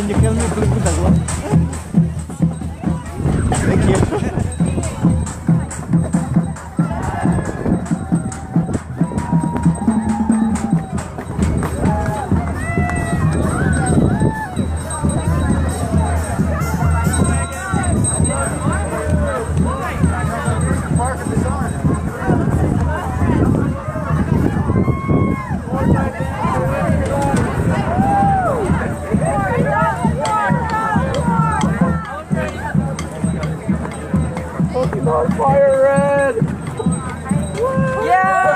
you kill me, thank you. Fire red! Yeah!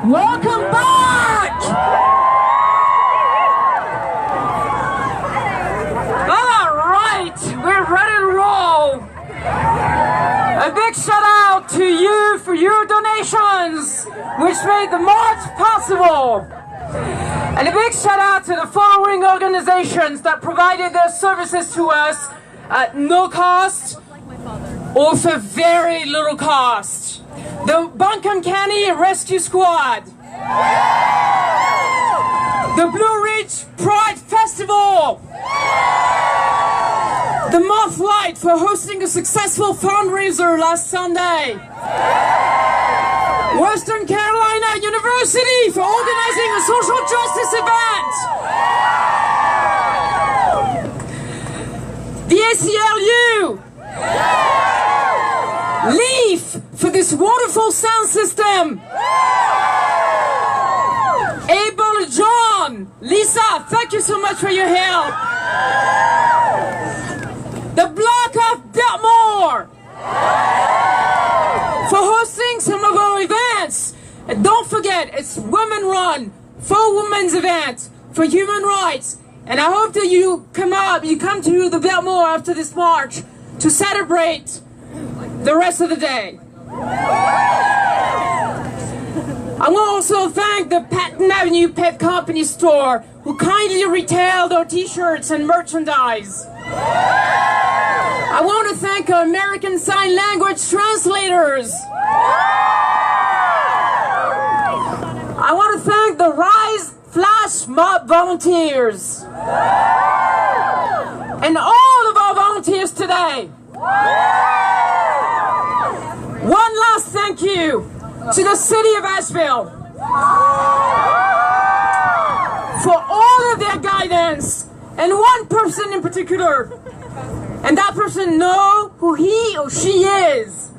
Welcome back! All right, we're ready to roll. A big shout out to you for your donations, which made the march possible. And a big shout out to the following organizations that provided their services to us at no cost or for very little cost. The Buncombe County Rescue Squad, the Blue Ridge Pride Festival, the Moth Light for hosting a successful fundraiser last Sunday, Western Carolina University for organizing a social justice event, the ACLU, for this wonderful sound system. Abel, John, Lisa, thank you so much for your help. The block of Biltmore for hosting some of our events. And don't forget, it's women run, for women's event, for human rights. And I hope that you come to the Biltmore after this march to celebrate the rest of the day. I want to also thank the Patton Avenue Pet Company store who kindly retailed our t-shirts and merchandise. I want to thank our American Sign Language translators. I want to thank the Rise Flash Mob volunteers and all of our volunteers today. One last thank you to the city of Asheville for all of their guidance, and one person in particular, and that person know who he or she is.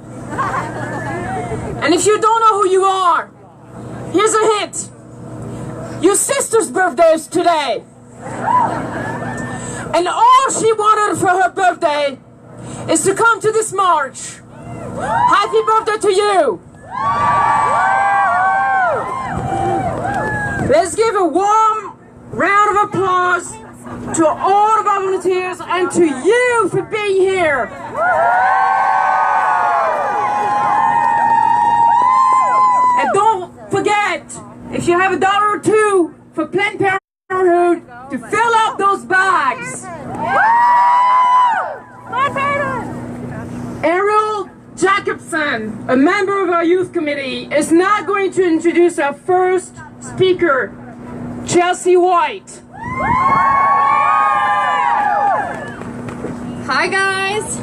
And if you don't know who you are, here's a hint. Your sister's birthday is today. And all she wanted for her birthday is to come to this march. Happy birthday to you. Let's give a warm round of applause to all of our volunteers and to you for being here. And don't forget, if you have $1 or $2 for Planned Parenthood, to fill up those bags. Ariel Jacobson, a member of our youth committee, is now going to introduce our first speaker, Chelsea White. Hi guys!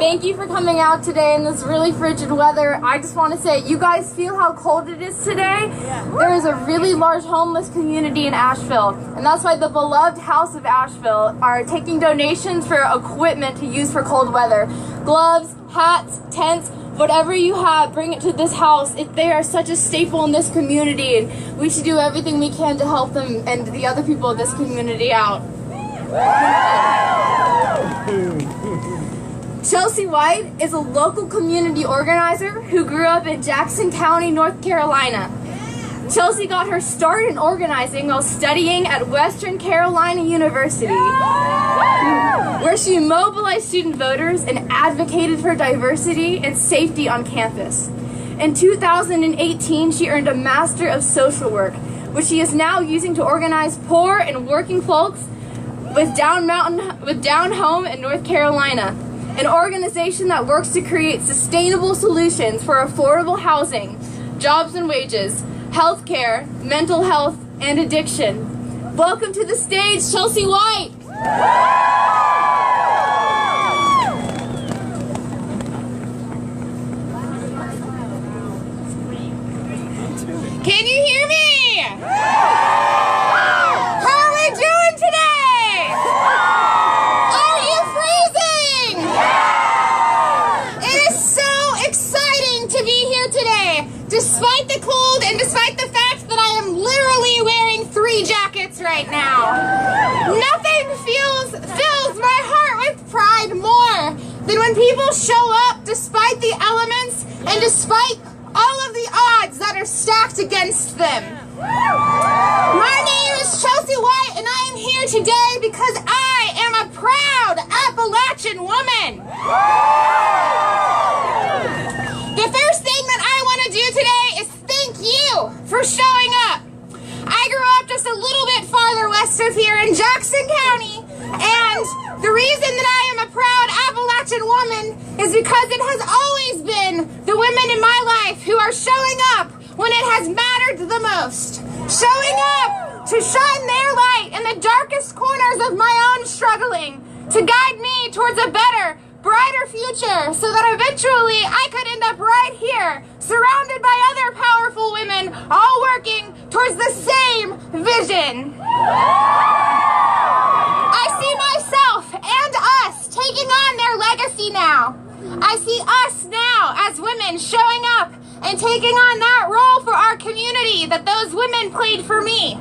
Thank you for coming out today in this really frigid weather. I just want to say, you guys feel how cold it is today? There is a really large homeless community in Asheville, and that's why the beloved House of Asheville are taking donations for equipment to use for cold weather. Gloves, hats, tents, whatever you have, bring it to this house. They are such a staple in this community, and we should do everything we can to help them and the other people in this community out. Chelsea White is a local community organizer who grew up in Jackson County, North Carolina. Chelsea got her start in organizing while studying at Western Carolina University, where she mobilized student voters and advocated for diversity and safety on campus. In 2018, she earned a Master of Social Work, which she is now using to organize poor and working folks with Down Home in North Carolina, an organization that works to create sustainable solutions for affordable housing, jobs and wages, healthcare, mental health, and addiction. Welcome to the stage, Chelsea White! Can you hear me? How are we doing today? Are you freezing? It is so exciting to be here today, despite the cold and despite the fact that I am literally wearing 3 jackets right now. Nothing fills my heart with pride more than when people show up despite the elements and despite all of the odds that are stacked against them. My name is Chelsea White, and I am here today because I am a proud Appalachian woman. The first thing that I want to do today is thank you for showing up. I grew up just a little bit farther west of here in Jackson County, and the reason that I am a proud Appalachian woman is because it has always been the women in my life who are showing up when it has mattered the most. Showing up to shine their light in the darkest corners of my own struggling, to guide me towards a better, brighter future so that eventually I could end up right here, surrounded by other powerful women, all working towards the same vision. I see myself and us taking on their legacy now. I see us now as women showing up and taking on that role for our community that those women played for me.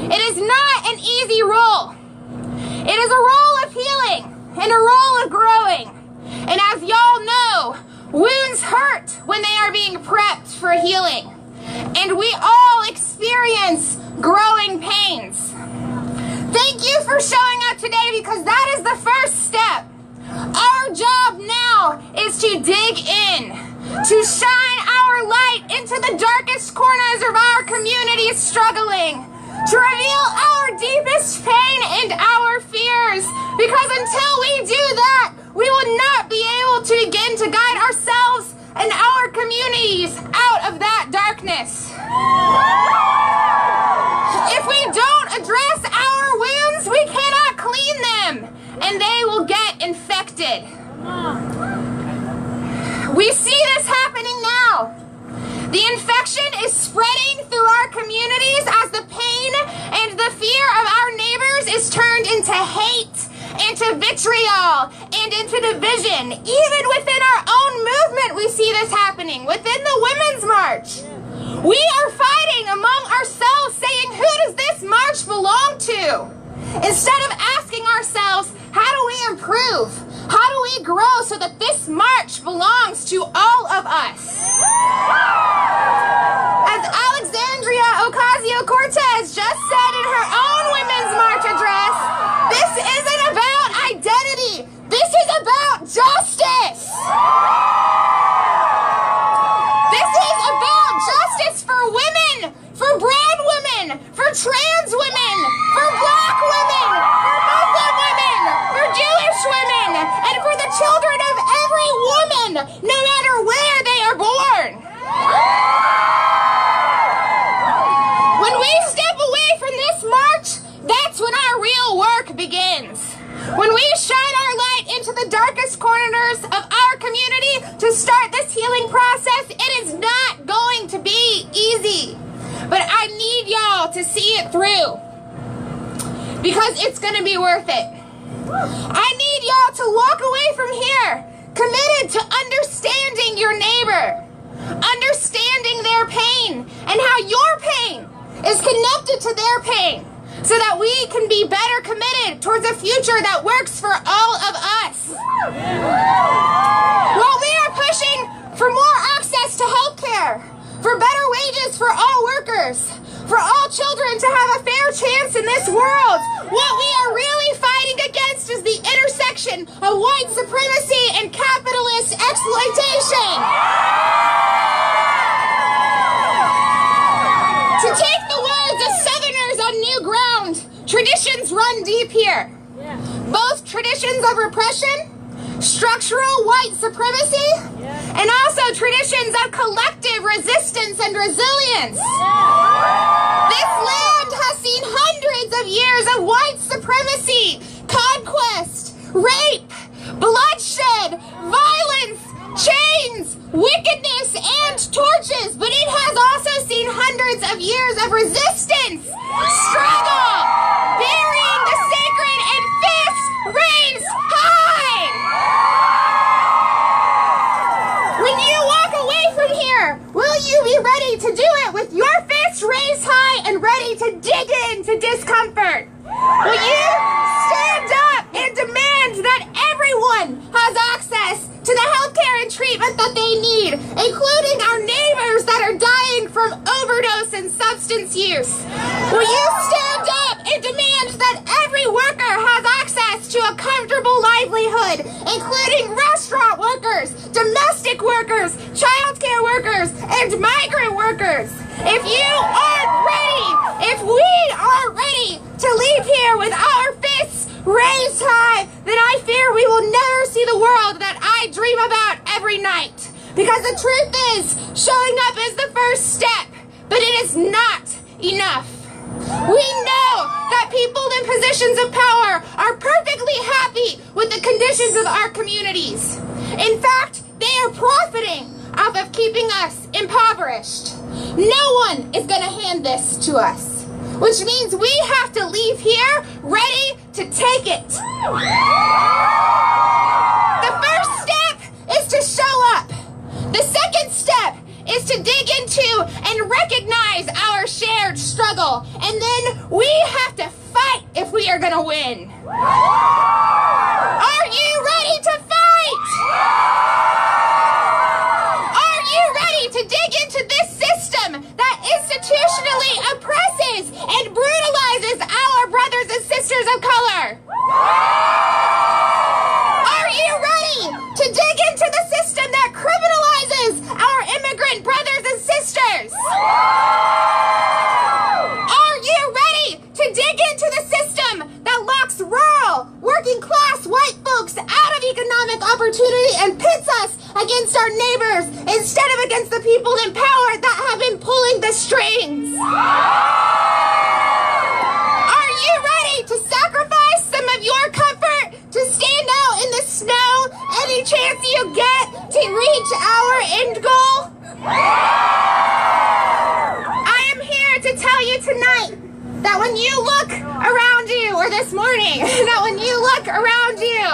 It is not an easy role. It is a role of healing and a role of growing. And as y'all know, wounds hurt when they are being prepped for healing. And we all experience growing pains. Thank you for showing up today, because that is the first step. Our job now is to dig in, to shine our light into the darkest corners of our communities struggling, to reveal our deepest pain and our fears, because until we do that, we will not be able to begin to guide ourselves and our communities out of that darkness. If we don't address our wounds, we cannot clean them, and they will get infected. We see this happening now. The infection is spreading through our communities as the pain and the fear of our neighbors is turned into hate, into vitriol, and into division. Even within our own movement, we see this happening. Within the Women's March, we are fighting among ourselves, saying, who does this march belong to? Instead of asking ourselves, how do we improve? How do we grow so that this march belongs to all of us? As Alexandria Ocasio-Cortez just said in her own Women's March address, this isn't about identity. This is about justice. This is about justice for women, for brown women, for trans women, for black women, for Muslim women, for Jewish women, and for the children of every woman, no matter where they are born. When we step away from this march, that's when our real work begins. When we shine our light into the darkest corners of our community to start this healing process, it is not going to be easy. But I need y'all to see it through, because it's going to be worth it. I need y'all to walk away from here committed to understanding your neighbor, understanding their pain, and how your pain is connected to their pain, so that we can be better committed towards a future that works for all of us. While we are pushing for more access to health care, for better wages for all workers, for all children to have a fair chance in this world, what we are really fighting against is the intersection of white supremacy and capitalist exploitation. To take the words of Southerners on new ground, traditions run deep here. Both traditions of repression, structural white supremacy, and also traditions of collective resistance and resilience. This land has seen hundreds of years of white supremacy, conquest, rape, bloodshed, violence, chains, wickedness, and torches, but it has also seen hundreds of years of resistance, struggle, burying the sacred and fists raised high. When you walk away from here, will you be ready to do it with your fists raised high and ready to dig into discomfort? Will you stand up and demand that everyone has access to the healthcare and treatment that they need, including our neighbors that are dying from overdose and substance use? Will you stand up and demand that every worker has access to a comfortable livelihood, including restaurant workers, domestic workers, childcare workers, and migrant workers? If you aren't ready, if we aren't ready to leave here with our fists raised high, then I fear we will never see the world that I dream about every night. Because the truth is, showing up is the first step, but it is not enough. We know that people in positions of power are perfectly happy with the conditions of our communities. In fact, they are profiting off of keeping us impoverished. No one is going to hand this to us, which means we have to leave here ready to take it. The first step is to The second step is to dig into and recognize our shared struggle. And then we have to fight if we are going to win. Are you ready to fight? Are you ready to dig into this system that institutionally oppresses and brutalizes our brothers and sisters of color? Are you ready to dig into the system that criminalizes our immigrant brothers and sisters? Are you ready to dig into the system that locks rural, working class white folks out of economic opportunity and pits us against our neighbors instead of against the people in power that have been pulling the strings? Are you ready to sacrifice some of your comfort to stand out in the snow any chance you get to reach our end goal? I am here to tell you tonight that when you look around you, or this morning, that when you look around you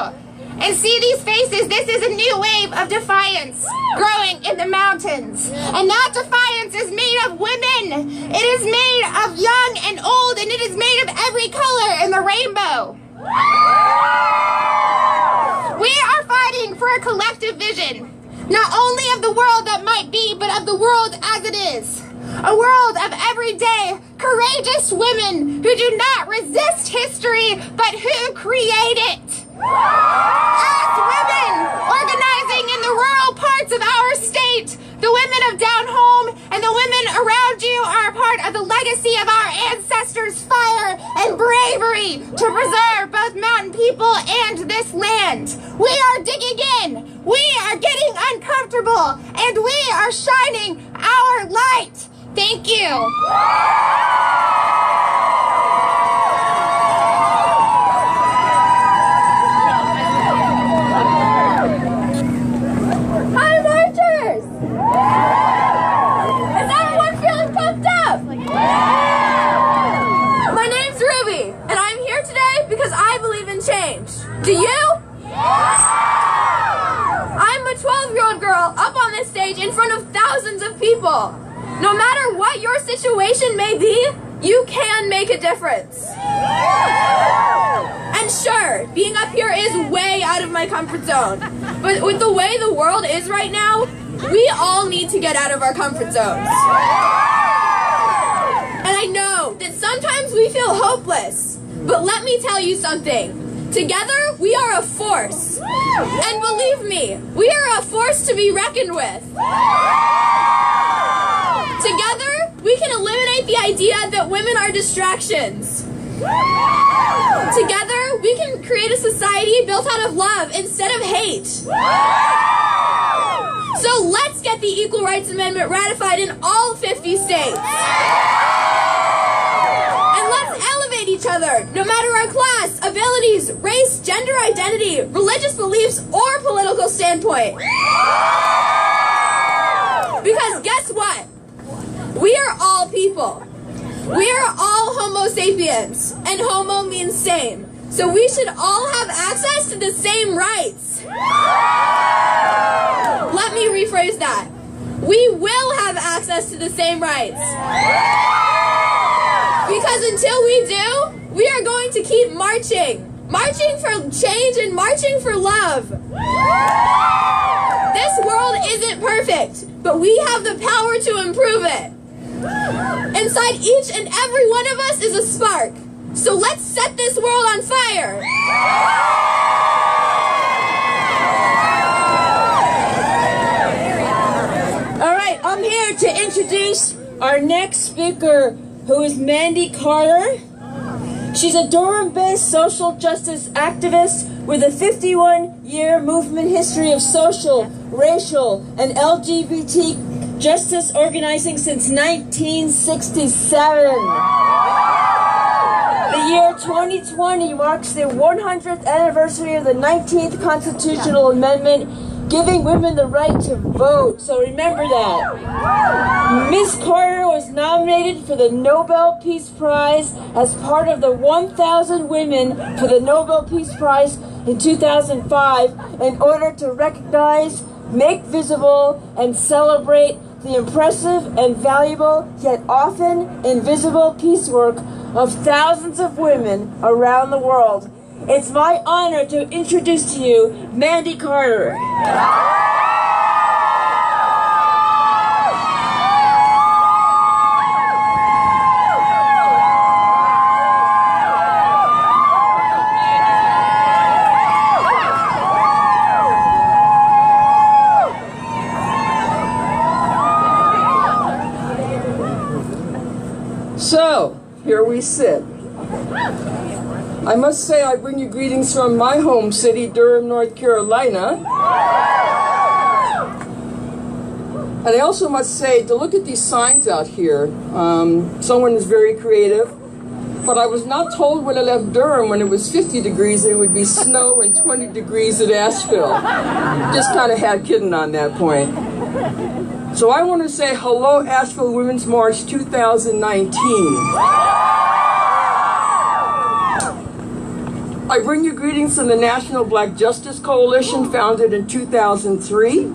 and see these faces, this is a new wave of defiance growing in the mountains. And that defiance is made of women. It is made of young and old, and it is made of every color in the rainbow. We are fighting for a collective vision, not only of the world that might be, but of the world as it is. A world of everyday, courageous women who do not resist history, but who create it. As women organizing in the rural parts of our state, the women of down home and the women around you are a part of the legacy of our ancestors' fire and bravery to preserve both mountain people and this land. We are digging in, we are getting uncomfortable, and we are shining our light. Thank you. Hi, marchers! Is everyone feeling pumped up? My name's Ruby, and I'm here today because I believe in change. Do you? I'm a 12-year-old girl up on this stage in front of thousands of people. No matter what your situation may be, you can make a difference. And sure, being up here is way out of my comfort zone. But with the way the world is right now, we all need to get out of our comfort zones. And I know that sometimes we feel hopeless, but let me tell you something. Together, we are a force. And believe me, we are a force to be reckoned with. Together, we can eliminate the idea that women are distractions. Together, we can create a society built out of love instead of hate. So let's get the Equal Rights Amendment ratified in all 50 states. And let's elevate each other, no matter our class, abilities, race, gender identity, religious beliefs, or political standpoint. Because guess what? We are all people. We are all Homo sapiens, and homo means same. So we should all have access to the same rights. Let me rephrase that. We will have access to the same rights. Because until we do, we are going to keep marching. Marching for change and marching for love. This world isn't perfect, but we have the power to improve it. Inside each and every one of us is a spark. So let's set this world on fire. All right, I'm here to introduce our next speaker, who is Mandy Carter. She's a Durham-based social justice activist with a 51-year movement history of social, racial, and LGBT justice organizing since 1967. The year 2020 marks the 100th anniversary of the 19th Constitutional Amendment, giving women the right to vote. So remember that. Ms. Carter was nominated for the Nobel Peace Prize as part of the 1,000 Women for the Nobel Peace Prize in 2005 in order to recognize make visible, and celebrate the impressive and valuable, yet often invisible piecework of thousands of women around the world. It's my honor to introduce to you Mandy Carter. So, here we sit. I must say I bring you greetings from my home city, Durham, North Carolina. And I also must say, to look at these signs out here, someone is very creative. But I was not told when I left Durham when it was 50 degrees it would be snow and 20 degrees at Asheville. Just kind of had kidding on that point. So I want to say hello, Asheville Women's March 2019. I bring you greetings from the National Black Justice Coalition, founded in 2003.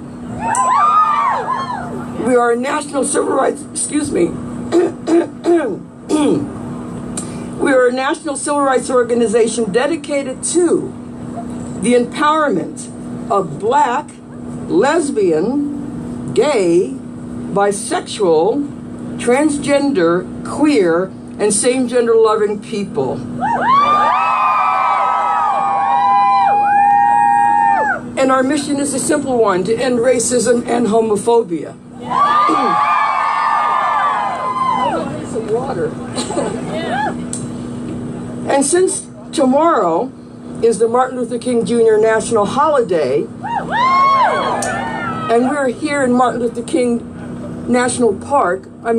We are a national civil rights, we are a national civil rights organization dedicated to the empowerment of black, lesbian, gay, bisexual, transgender, queer, and same-gender loving people. And our mission is a simple one, to end racism and homophobia. Some water. And since tomorrow is the Martin Luther King Jr. National Holiday, and we're here in Martin Luther King National Park, I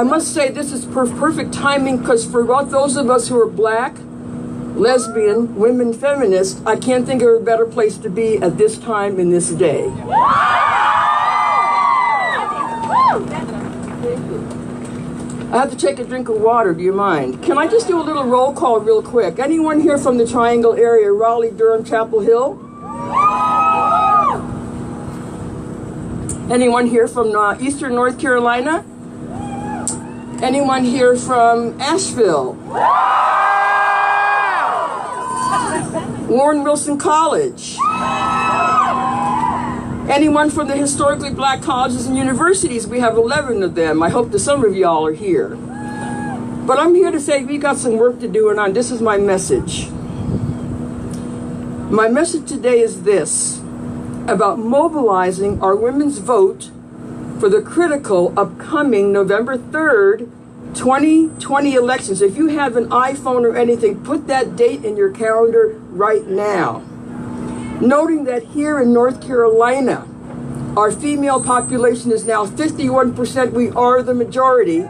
must say this is perfect timing, because for those of us who are black, lesbian, women, feminists, I can't think of a better place to be at this time in this day. I have to take a drink of water, do you mind? Can I just do a little roll call real quick? Anyone here from the Triangle area, Raleigh, Durham, Chapel Hill? Anyone here from Eastern North Carolina? Anyone here from Asheville? Warren Wilson College? Anyone from the historically black colleges and universities? We have 11 of them. I hope that some of y'all are here. But I'm here to say we got some work to do, and this is my message. My message today is this, about mobilizing our women's vote for the critical upcoming November 3rd, 2020 elections. If you have an iPhone or anything, put that date in your calendar right now. Noting that here in North Carolina, our female population is now 51%. We are the majority.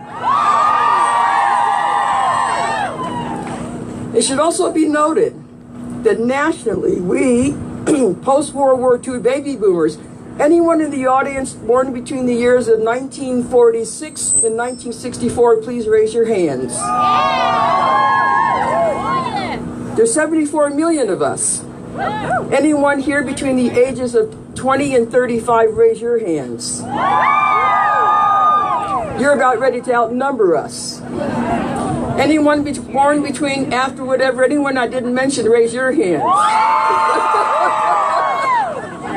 It should also be noted that nationally, we, post-World War II baby boomers, anyone in the audience born between the years of 1946 and 1964, please raise your hands. There's 74 million of us. Anyone here between the ages of 20 and 35, raise your hands. You're about ready to outnumber us. Anyone born between after whatever, anyone I didn't mention, raise your hands.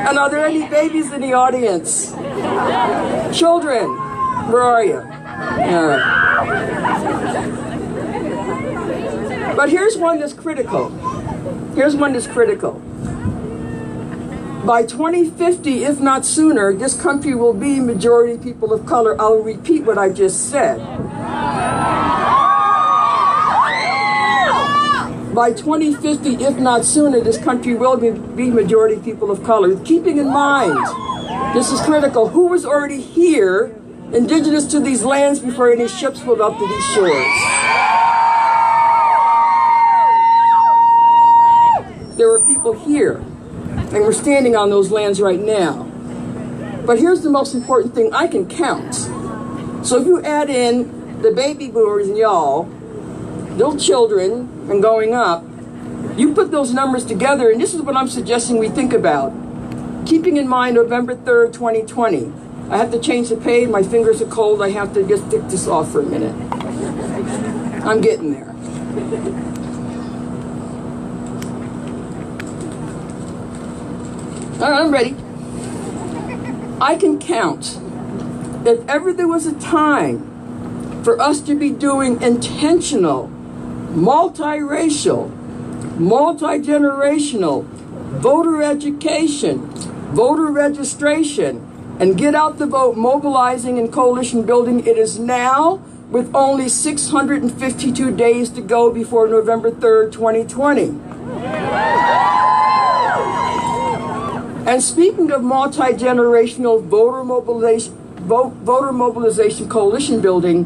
And are there any babies in the audience? Children, where are you? All right. But here's one that's critical. Here's one that's critical. By 2050, if not sooner, this country will be majority people of color. I'll repeat what I just said. By 2050, if not sooner, this country will be majority people of color. Keeping in mind, this is critical, who was already here, indigenous to these lands, before any ships pulled up to these shores? There were people here, and we're standing on those lands right now. But here's the most important thing, I can count. So if you add in the baby boomers and y'all, little children, and going up, you put those numbers together, and this is what I'm suggesting we think about. Keeping in mind November 3rd, 2020. I have to change the page. My fingers are cold. I have to just stick this off for a minute. I'm getting there. All right, I'm ready. I can count. If ever there was a time for us to be doing intentional, multiracial, multi-generational voter education, voter registration, and get out the vote, mobilizing and coalition building, it is now, with only 652 days to go before November 3rd, 2020. And speaking of multi-generational voter mobilization coalition building,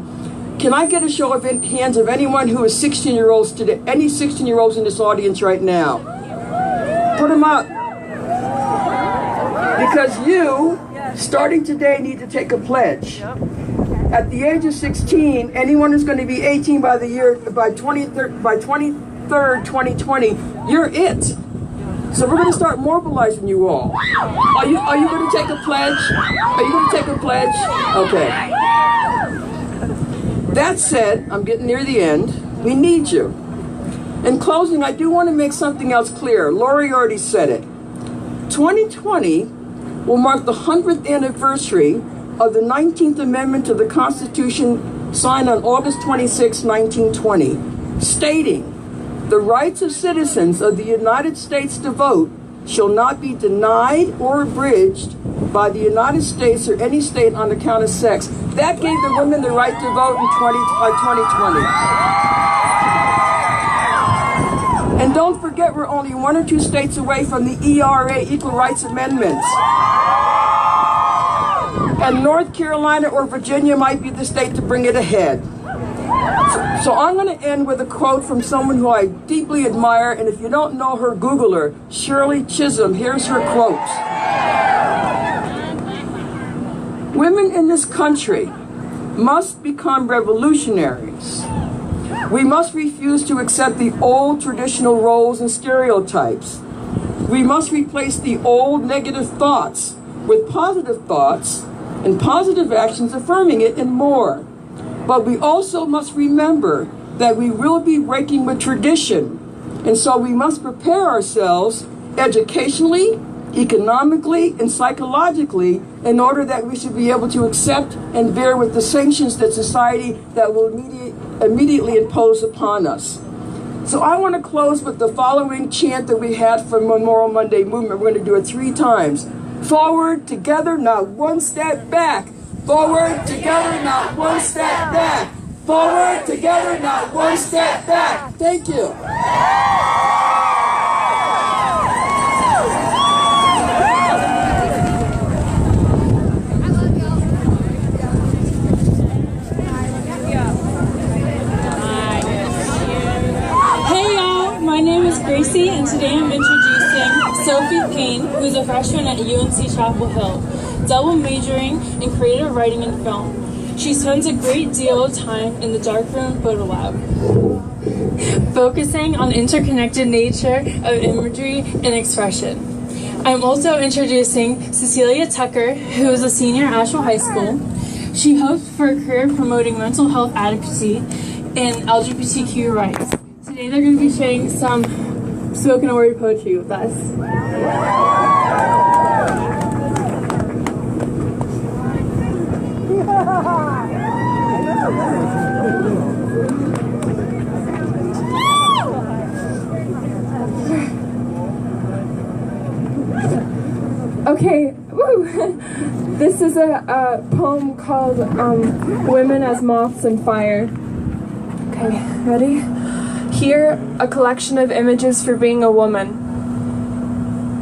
can I get a show of hands of anyone who is 16-year-olds today, any 16-year-olds in this audience right now? Put them up. Because you, starting today, need to take a pledge. At the age of 16, anyone who's going to be 18 by 23rd, 2020, you're it. So we're going to start mobilizing you all. Are you going to take a pledge? Are you going to take a pledge? Okay. That said, I'm getting near the end. We need you. In closing, I do want to make something else clear. Lori already said it. 2020 will mark the 100th anniversary of the 19th Amendment to the Constitution signed on August 26, 1920, stating, "The rights of citizens of the United States to vote shall not be denied or abridged by the United States or any state on account of sex." That gave the women the right to vote in 2020. And don't forget, we're only 1 or 2 states away from the ERA, Equal Rights Amendments. And North Carolina or Virginia might be the state to bring it ahead. So I'm going to end with a quote from someone who I deeply admire, and if you don't know her, Google her, Shirley Chisholm. Here's her quote. "Women in this country must become revolutionaries. We must refuse to accept the old traditional roles and stereotypes. We must replace the old negative thoughts with positive thoughts and positive actions affirming it and more. But we also must remember that we will be breaking with tradition, and so we must prepare ourselves educationally, economically, and psychologically in order that we should be able to accept and bear with the sanctions that society that will immediately impose upon us." So I want to close with the following chant that we had from Memorial Monday movement. We're going to do it 3 times. Forward, together, not one step back. Forward, together, not one step back. Forward, together, not one step back. Thank you. Hey y'all, my name is Gracie, and today I'm introducing Sophie Payne, who is a freshman at UNC Chapel Hill, double majoring in creative writing and film. She spends a great deal of time in the darkroom photo lab, focusing on interconnected nature of imagery and expression. I'm also introducing Cecilia Tucker, who is a senior at Asheville High School. She hopes for a career promoting mental health advocacy and LGBTQ rights. Today they're going to be sharing some spoken word poetry with us. Okay, woo. This is a poem called Women as Moths and Fire. Okay, ready? Here, a collection of images for being a woman.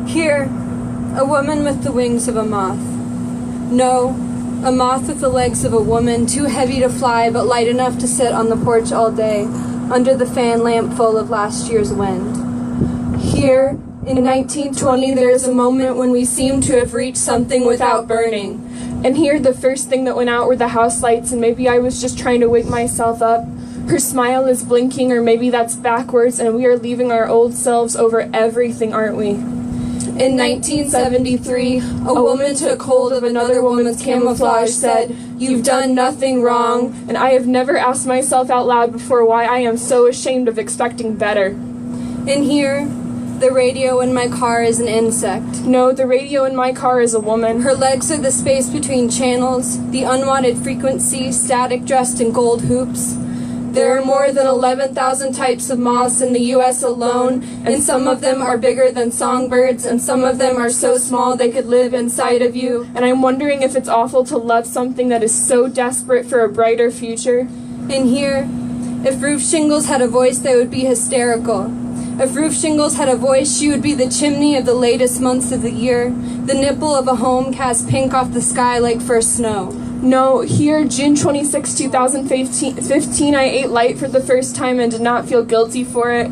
Here, a woman with the wings of a moth. No, a moth with the legs of a woman, too heavy to fly but light enough to sit on the porch all day, under the fan lamp full of last year's wind. Here, in 1920, there is a moment when we seem to have reached something without burning. And here, the first thing that went out were the house lights, and maybe I was just trying to wake myself up. Her smile is blinking, or maybe that's backwards, and we are leaving our old selves over everything, aren't we? In 1973, a woman took hold of another woman's camouflage, said, "You've done nothing wrong." And I have never asked myself out loud before why I am so ashamed of expecting better. In here, the radio in my car is an insect. No, the radio in my car is a woman. Her legs are the space between channels, the unwanted frequency, static dressed in gold hoops. There are more than 11,000 types of moths in the U.S. alone, and some of them are bigger than songbirds, and some of them are so small they could live inside of you. And I'm wondering if it's awful to love something that is so desperate for a brighter future. In here, if roof shingles had a voice, they would be hysterical. If roof shingles had a voice, she would be the chimney of the latest months of the year, the nipple of a home cast pink off the sky like first snow. No, here, June 26, 2015, I ate light for the first time and did not feel guilty for it.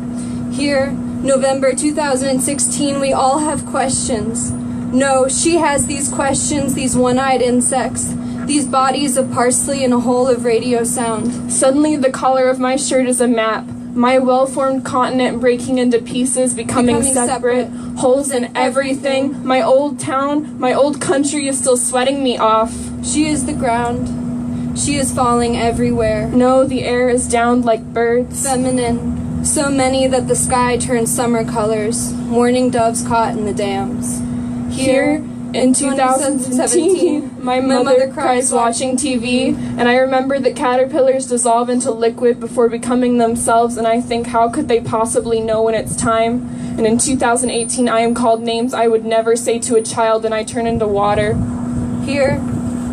Here, November 2016, we all have questions. No, she has these questions, these one-eyed insects, these bodies of parsley in a hole of radio sound. Suddenly, the collar of my shirt is a map. My well-formed continent breaking into pieces, becoming separate, holes in everything. My old town, my old country is still sweating me off. She is the ground. She is falling everywhere. No, the air is downed like birds. Feminine. So many that the sky turns summer colors. Mourning doves caught in the dams. Here, in 2017, my mother cries watching TV, and I remember that caterpillars dissolve into liquid before becoming themselves, and I think, how could they possibly know when it's time? And in 2018, I am called names I would never say to a child, and I turn into water. Here,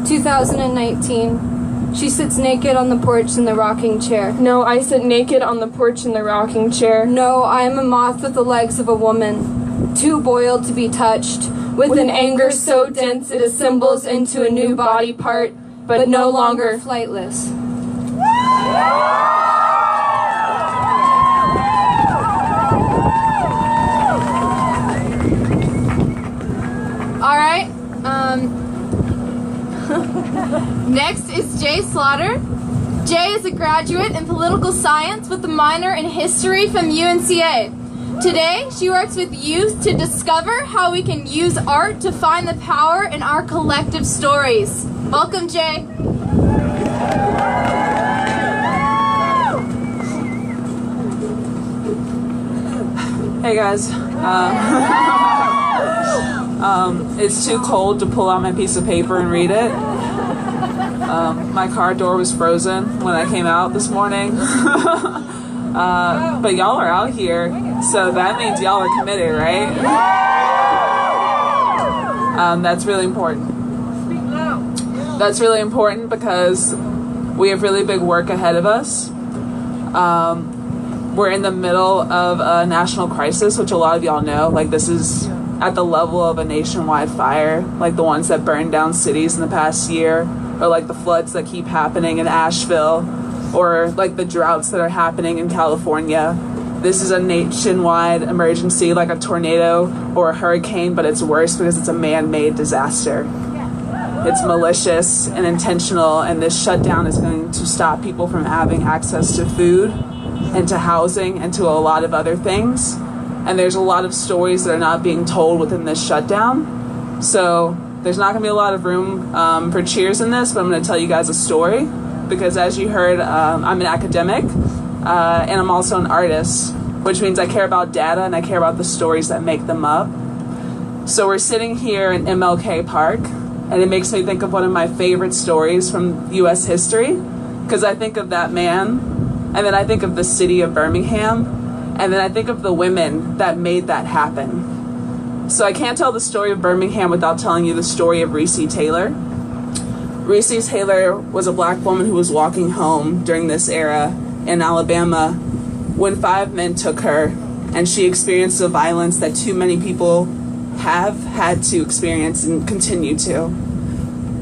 2019, she sits naked on the porch in the rocking chair. No, I sit naked on the porch in the rocking chair. No, I am a moth with the legs of a woman, too boiled to be touched, with an anger so dense it assembles into a new body part, but no longer flightless. All right. Next is Jay Slaughter. Jay is a graduate in political science with a minor in history from UNCA. Today, she works with youth to discover how we can use art to find the power in our collective stories. Welcome, Jay. Hey guys. It's too cold to pull out my piece of paper and read it. My car door was frozen when I came out this morning. But y'all are out here, so that means y'all are committed, right? That's really important. That's really important because we have really big work ahead of us. We're in the middle of a national crisis, which a lot of y'all know. Like, this is at the level of a nationwide fire, like the ones that burned down cities in the past year, or like the floods that keep happening in Asheville, or like the droughts that are happening in California. This is a nationwide emergency, like a tornado or a hurricane, but it's worse because it's a man-made disaster. It's malicious and intentional, and this shutdown is going to stop people from having access to food and to housing and to a lot of other things. And there's a lot of stories that are not being told within this shutdown. So there's not gonna be a lot of room for cheers in this, but I'm gonna tell you guys a story, because as you heard, I'm an academic and I'm also an artist, which means I care about data and I care about the stories that make them up. So we're sitting here in MLK Park, and it makes me think of one of my favorite stories from US history, because I think of that man, and then I think of the city of Birmingham, and then I think of the women that made that happen. So I can't tell the story of Birmingham without telling you the story of Reese Taylor. Reese Taylor was a black woman who was walking home during this era in Alabama when 5 men took her, and she experienced the violence that too many people have had to experience and continue to.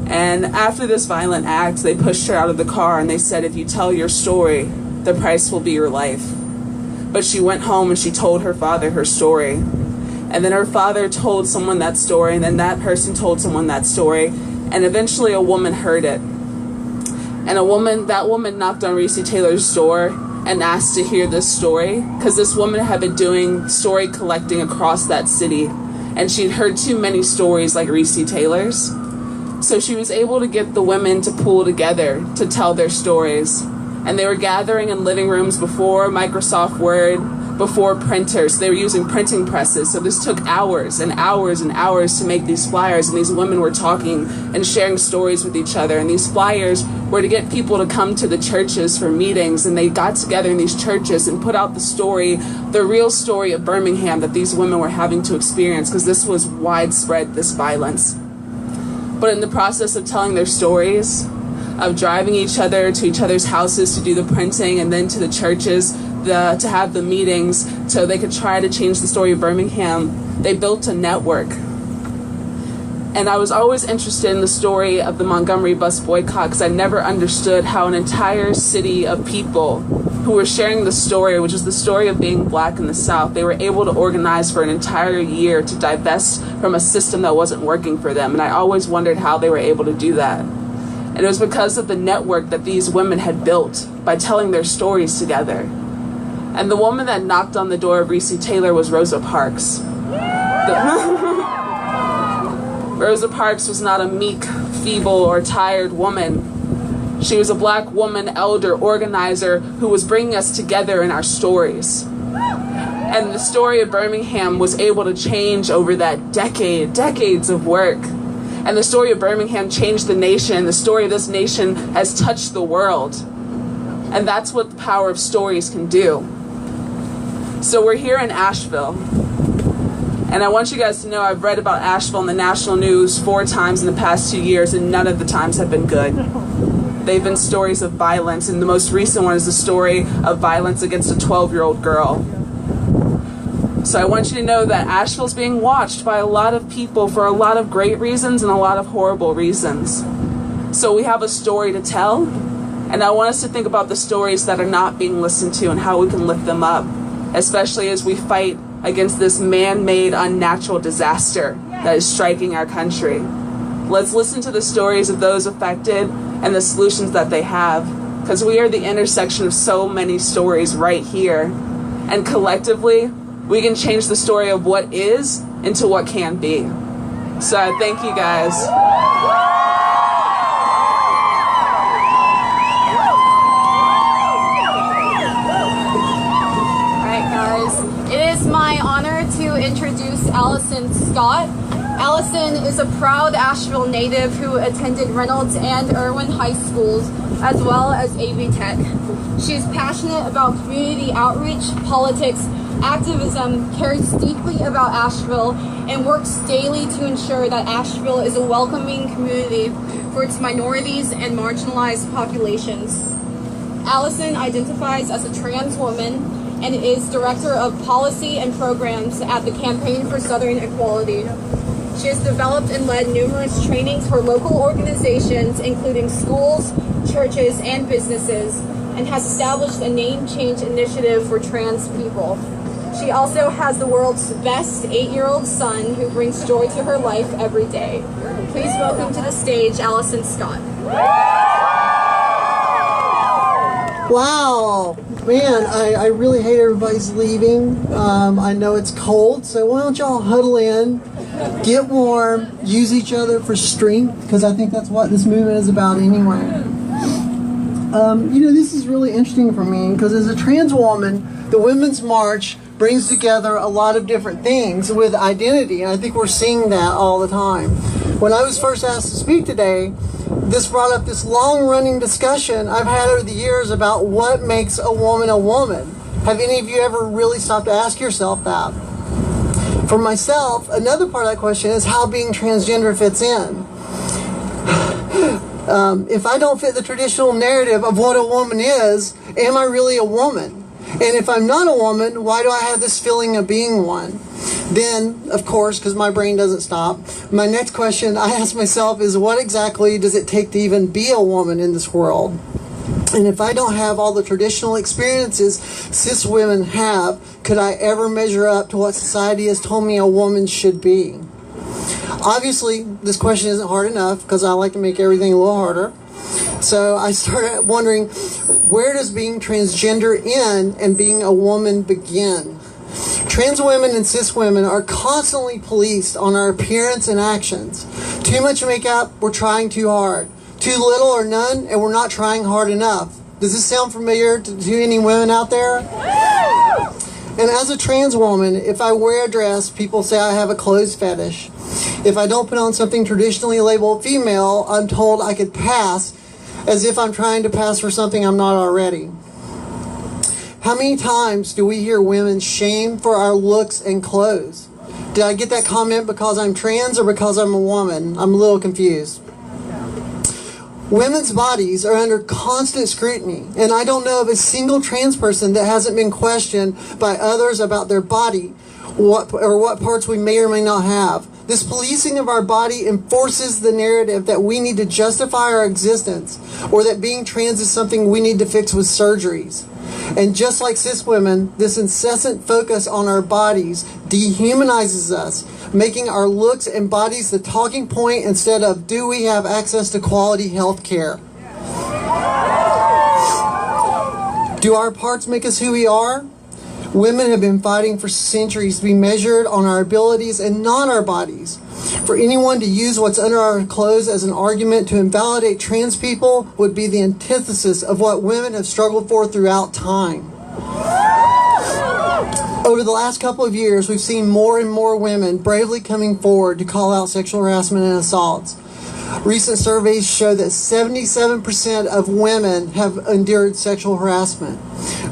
And after this violent act, they pushed her out of the car and they said, if you tell your story, the price will be your life. But she went home and she told her father her story. And then her father told someone that story, and then that person told someone that story, and eventually a woman heard it. And that woman knocked on Reese Taylor's door and asked to hear this story, because this woman had been doing story collecting across that city. and she'd heard too many stories like Reese Taylor's. So she was able to get the women to pull together to tell their stories. And they were gathering in living rooms before Microsoft Word, before printers. They were using printing presses. So this took hours and hours and hours to make these flyers. And these women were talking and sharing stories with each other. And these flyers were to get people to come to the churches for meetings. And they got together in these churches and put out the story, the real story of Birmingham that these women were having to experience, because this was widespread, this violence. But in the process of telling their stories, of driving each other to each other's houses to do the printing, and then to the churches to have the meetings so they could try to change the story of Birmingham, they built a network. And I was always interested in the story of the Montgomery bus boycott, because I never understood how an entire city of people who were sharing the story, which is the story of being black in the South, they were able to organize for an entire year to divest from a system that wasn't working for them. And I always wondered how they were able to do that. And it was because of the network that these women had built by telling their stories together. And the woman that knocked on the door of Reese Taylor was Rosa Parks. Rosa Parks was not a meek, feeble, or tired woman. She was a black woman, elder, organizer, who was bringing us together in our stories. And the story of Birmingham was able to change over that decades of work. And the story of Birmingham changed the nation. The story of this nation has touched the world. And that's what the power of stories can do. So we're here in Asheville. And I want you guys to know I've read about Asheville in the national news 4 times in the past 2 years, and none of the times have been good. They've been stories of violence, and the most recent one is the story of violence against a 12-year-old girl. So I want you to know that Asheville's being watched by a lot of people for a lot of great reasons and a lot of horrible reasons. So we have a story to tell, and I want us to think about the stories that are not being listened to and how we can lift them up, especially as we fight against this man-made unnatural disaster that is striking our country. Let's listen to the stories of those affected and the solutions that they have, because we are the intersection of so many stories right here. And collectively, we can change the story of what is into what can be. So thank you guys. Alright guys, it is my honor to introduce Allison Scott. Allison is a proud Asheville native who attended Reynolds and Irwin high schools, as well as AV Tech. She is passionate about community outreach, politics, activism, cares deeply about Asheville, and works daily to ensure that Asheville is a welcoming community for its minorities and marginalized populations. Allison identifies as a trans woman and is Director of Policy and Programs at the Campaign for Southern Equality. She has developed and led numerous trainings for local organizations, including schools, churches, and businesses, and has established a name change initiative for trans people. She also has the world's best 8-year-old son who brings joy to her life every day. Please welcome to the stage, Allison Scott. Wow, man, I really hate everybody's leaving. I know it's cold, so why don't y'all huddle in, get warm, use each other for strength, because I think that's what this movement is about anyway. This is really interesting for me, because as a trans woman, the Women's March brings together a lot of different things with identity, and I think we're seeing that all the time. When I was first asked to speak today, this brought up this long-running discussion I've had over the years about what makes a woman a woman. Have any of you ever really stopped to ask yourself that? For myself, another part of that question is how being transgender fits in. If I don't fit the traditional narrative of what a woman is, am I really a woman? And if I'm not a woman, why do I have this feeling of being one? Then, of course, because my brain doesn't stop, my next question I ask myself is, what exactly does it take to even be a woman in this world? And if I don't have all the traditional experiences cis women have, could I ever measure up to what society has told me a woman should be? Obviously, this question isn't hard enough, because I like to make everything a little harder. So I started wondering, where does being transgender end and being a woman begin? Trans women and cis women are constantly policed on our appearance and actions. Too much makeup, we're trying too hard. Too little or none, and we're not trying hard enough. Does this sound familiar to any women out there? And as a trans woman, if I wear a dress, people say I have a clothes fetish. If I don't put on something traditionally labeled female, I'm told I could pass, as if I'm trying to pass for something I'm not already. How many times do we hear women shamed for our looks and clothes? Did I get that comment because I'm trans or because I'm a woman? I'm a little confused. Women's bodies are under constant scrutiny, and I don't know of a single trans person that hasn't been questioned by others about their body, what parts we may or may not have. This policing of our body enforces the narrative that we need to justify our existence, or that being trans is something we need to fix with surgeries. And just like cis women, this incessant focus on our bodies dehumanizes us, making our looks and bodies the talking point instead of, do we have access to quality health care? Do our parts make us who we are? Women have been fighting for centuries to be measured on our abilities and not our bodies. For anyone to use what's under our clothes as an argument to invalidate trans people would be the antithesis of what women have struggled for throughout time. Over the last couple of years, we've seen more and more women bravely coming forward to call out sexual harassment and assaults. Recent surveys show that 77% of women have endured sexual harassment.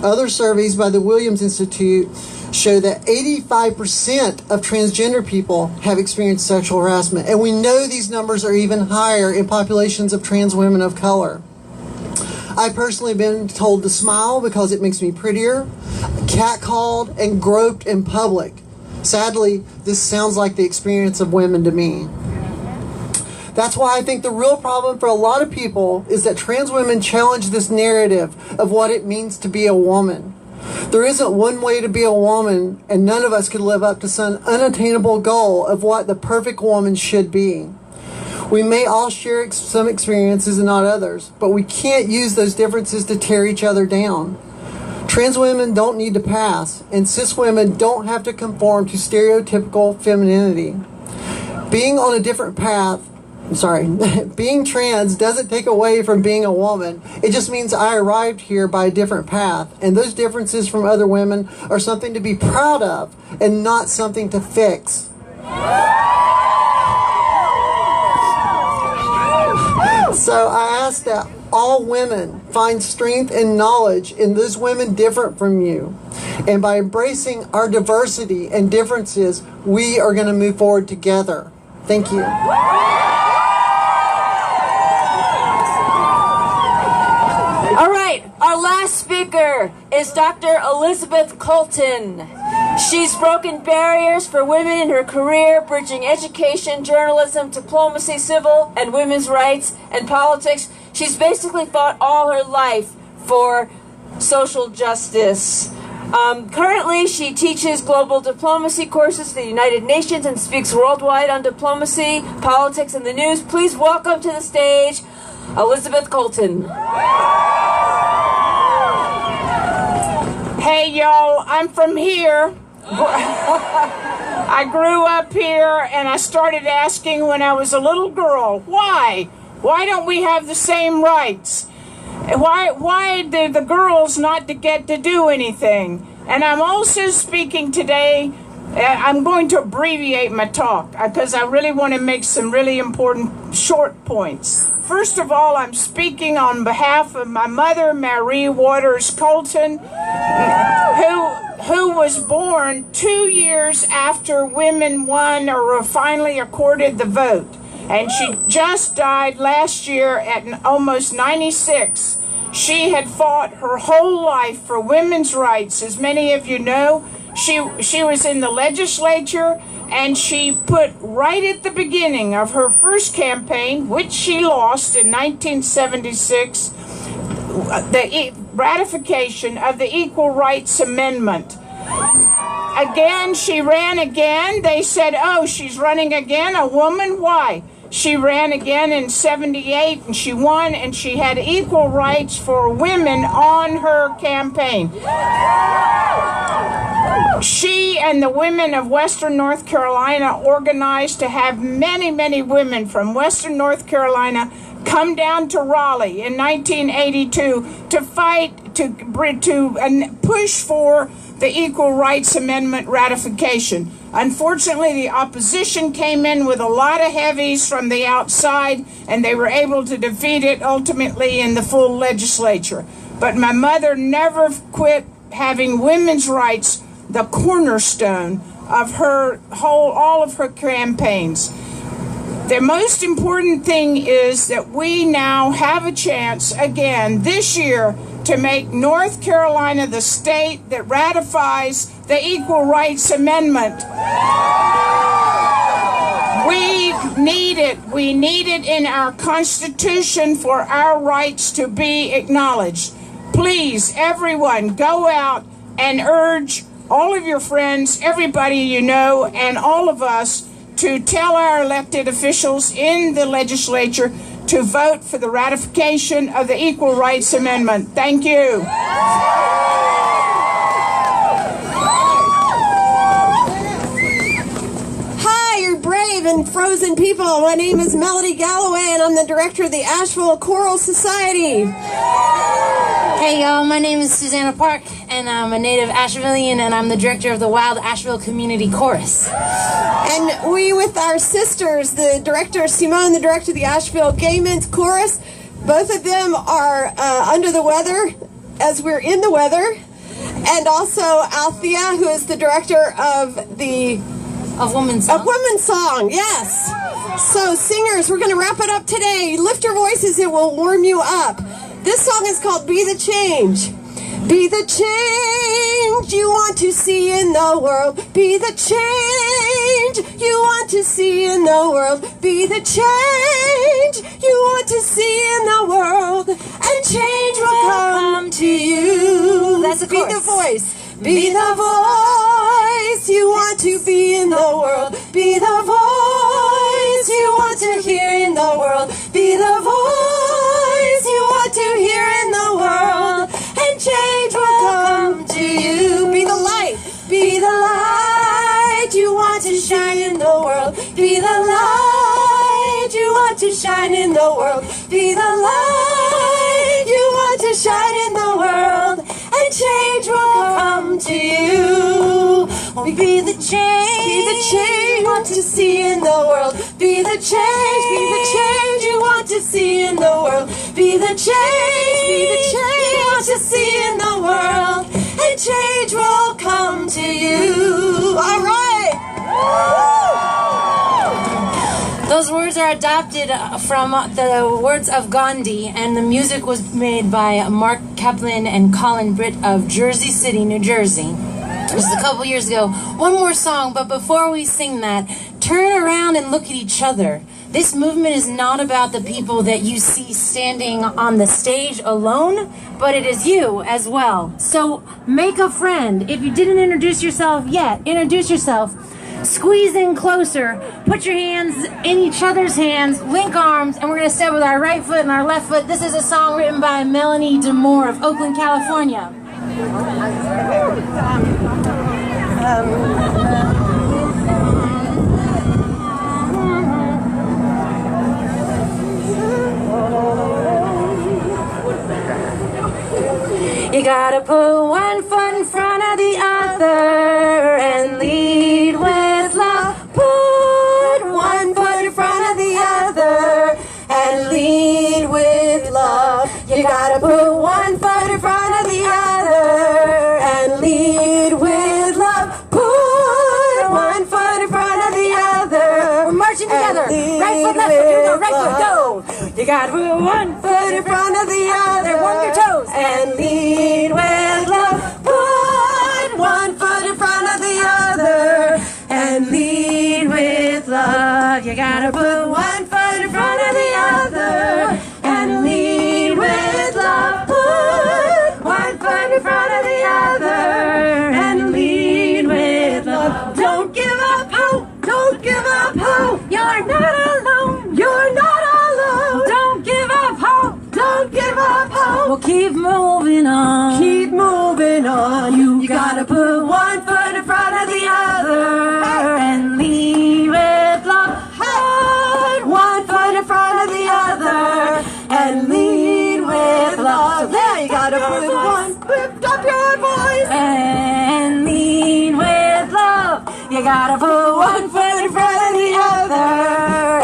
Other surveys by the Williams Institute show that 85% of transgender people have experienced sexual harassment, and we know these numbers are even higher in populations of trans women of color. I personally have been told to smile because it makes me prettier, catcalled, and groped in public. Sadly, this sounds like the experience of women to me. That's why I think the real problem for a lot of people is that trans women challenge this narrative of what it means to be a woman. There isn't one way to be a woman, and none of us could live up to some unattainable goal of what the perfect woman should be. We may all share some experiences and not others, but we can't use those differences to tear each other down. Trans women don't need to pass, and cis women don't have to conform to stereotypical femininity. Being on a different path being trans doesn't take away from being a woman. It just means I arrived here by a different path, and those differences from other women are something to be proud of and not something to fix. So I ask that all women find strength and knowledge in those women different from you. And by embracing our diversity and differences, we are going to move forward together. Thank you. All right, our last speaker is Dr. Elizabeth Colton. She's broken barriers for women in her career, bridging education, journalism, diplomacy, civil and women's rights, and politics. She's basically fought all her life for social justice. Currently, she teaches global diplomacy courses at the United Nations and speaks worldwide on diplomacy, politics, and the news. Please welcome to the stage Elizabeth Colton. Hey, yo, I'm from here. I grew up here, and I started asking when I was a little girl, why? Why don't we have the same rights? Why do the girls not get to do anything? And I'm also speaking today, I'm going to abbreviate my talk because I really want to make some really important short points. First of all, I'm speaking on behalf of my mother, Marie Waters Colton, who was born 2 years after women won or were finally accorded the vote. And she just died last year at almost 96. She had fought her whole life for women's rights. As many of you know, she was in the legislature, and she put right at the beginning of her first campaign, which she lost in 1976, the ratification of the Equal Rights Amendment. Again, she ran again. They said, oh, she's running again, a woman? Why? She ran again in 78 and she won, and she had equal rights for women on her campaign. She and the women of Western North Carolina organized to have many, many women from Western North Carolina come down to Raleigh in 1982 to fight, to push for the Equal Rights Amendment ratification. Unfortunately, the opposition came in with a lot of heavies from the outside, and they were able to defeat it ultimately in the full legislature. But my mother never quit having women's rights the cornerstone of all of her campaigns. The most important thing is that we now have a chance again this year to make North Carolina the state that ratifies the Equal Rights Amendment. We need it. We need it in our Constitution for our rights to be acknowledged. Please, everyone, go out and urge all of your friends, everybody you know, and all of us to tell our elected officials in the legislature to vote for the ratification of the Equal Rights Amendment. Thank you. Hi, you're brave and frozen people. My name is Melody Galloway, and I'm the director of the Asheville Choral Society. Hey y'all, my name is Susanna Park, and I'm a native Ashevillean, and I'm the director of the Wild Asheville Community Chorus. And we, with our sisters, the director Simone, the director of the Asheville Gay Men's Chorus, both of them are under the weather as we're in the weather. And also Althea, who is the director of Women's Song. Of Women's Song, yes. So singers, we're going to wrap it up today. Lift your voices, it will warm you up. This song is called Be the Change. Be the change you want to see in the world. Be the change you want to see in the world. Be the change you want to see in the world. And change will come to you. That's the Be chorus. the voice. Be the voice you want to be in the world. Be the voice you want to hear in the world. Be the voice you want to hear in the world. And change will come to you. Be the light. Be the light you want to shine in the world. Be the light you want to shine in the world. Be the light you want to shine in the world. And change will come to you. Be the change you want to see in the world. Be the change you want to see in the world. Be the change you want to see in the world. And change will come to you. All right. Those words are adopted from the words of Gandhi, and the music was made by Mark Kaplan and Colin Britt of Jersey City, New Jersey. This was a couple years ago. One more song, but before we sing that, turn around and look at each other. This movement is not about the people that you see standing on the stage alone, but it is you as well. So make a friend. If you didn't introduce yourself yet, introduce yourself. Squeeze in closer, put your hands in each other's hands, link arms, and we're going to step with our right foot and our left foot. This is a song written by Melanie DeMoore of Oakland, California. You gotta put one foot in front of the other and lead with love. Put one foot in front of the other and lead with love. You gotta put one foot in front of the other and lead with love. Put one foot in front of the other. We're marching together. Right foot, left foot. Here we go. Right foot, go. You gotta put one foot in front of the other. Warm your toes. And lead with love. Put one foot in front of the other and lead with love. You gotta put one foot in front of the other and lead with love. Put one foot in front of the other and lead with love. Don't give up hope. Don't give up hope. You're not alone. You're not alone. Don't give up hope. Don't give up hope. We'll keep moving on. Keep moving on. You gotta put one foot in front you gotta put one foot in front of the other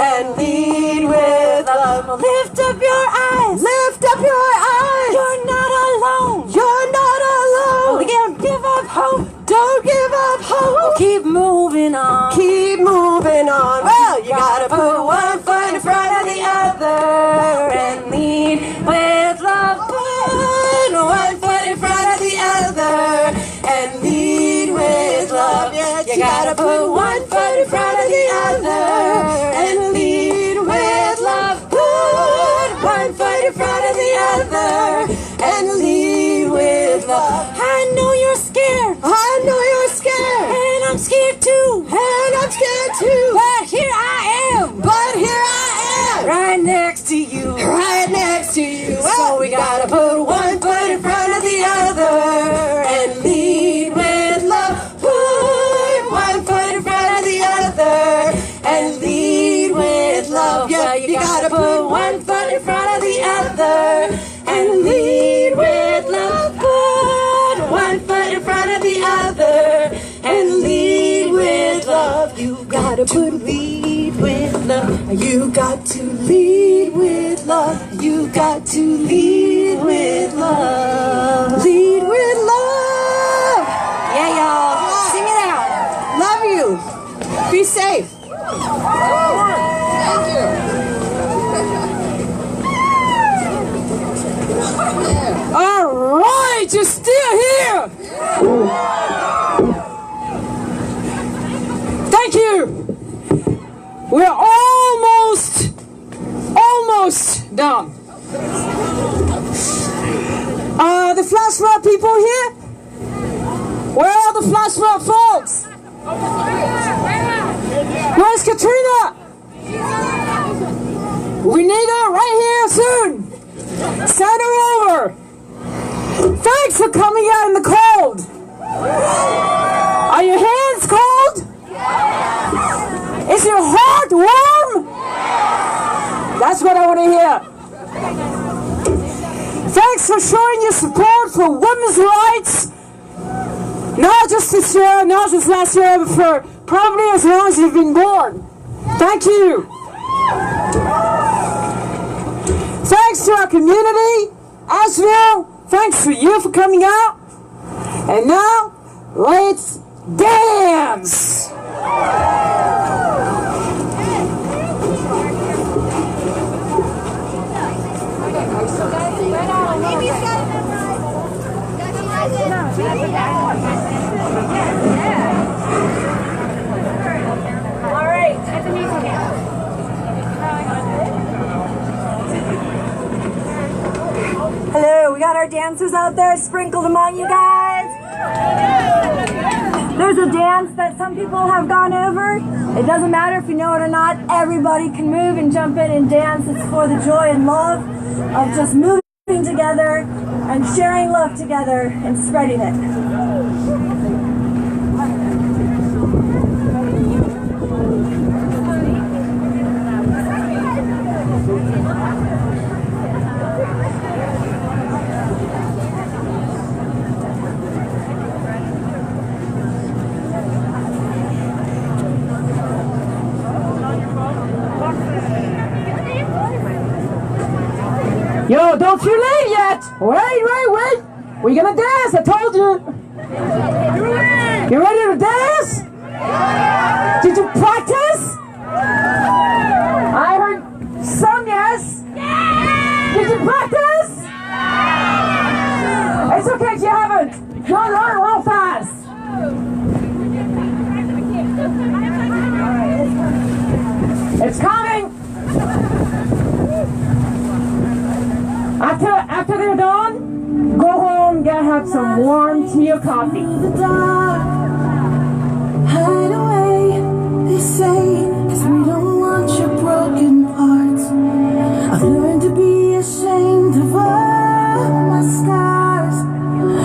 and lead with love. Lift up your eyes. Lift up your eyes. You're not alone. You're not alone. Don't give up hope. Don't give up hope. Keep moving on. Keep moving on. Well, you gotta put one foot in front of the other and lead with love. Put one foot in front of the other and lead with love. Yeah, you gotta put one foot in front of the other and lead with love. Put one foot in front of the other and lead with love. I know you're scared. I know you're scared. And I'm scared too. And I'm scared too. But here I am. But here I am. Right next to you. Right next to you. So we gotta put one foot in front of the other and lead with love. Put one foot in front of the other and lead with love. Yeah, you gotta put one foot in front of the other and lead with love. Put one foot in front of the other and lead with love. You gotta lead with love. You got to lead with love. You got to lead with love. Lead with love. Yeah, y'all. Sing it out. Love you. Be safe. Thank you. All right, you're still here. Thank you. We're almost done. The flash mob people here? Where are the flash mob folks? Where's Katrina? We need her right here soon. Send her over. Thanks for coming out in the cold. Are your hands cold? Is your heart warm? That's what I want to hear. Thanks for showing your support for women's rights. Not just this year, not just last year, but for probably as long as you've been born. Thank you. Thanks to our community, Asheville. Thanks for you for coming out. And now, let's dance. All right, at the music camp. Hello, we got our dancers out there sprinkled among you guys. There's a dance that some people have gone over. It doesn't matter if you know it or not. Everybody can move and jump in and dance. It's for the joy and love of just moving together and sharing love together and spreading it. Yo, don't you leave yet! Wait! We're gonna dance, I told you! You ready to dance? Did you practice? I heard some yes! Did you practice? It's okay if you haven't! You'll learn real fast! It's coming! After they're done, go home, have some warm tea or coffee. Hide away, they say, 'cause we don't want your broken parts. I've learned to be ashamed of all my scars.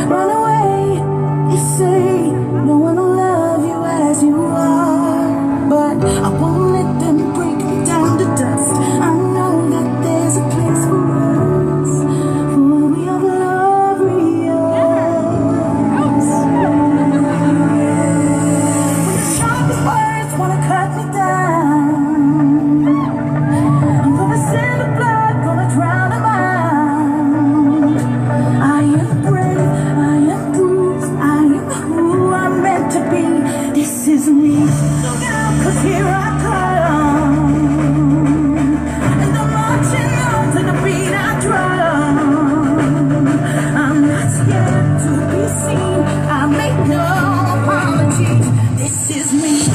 Run away, they say, no one will love you as you are. But I won't let them break me down to dust. I know that there's a place for us. For we have love real. This is me.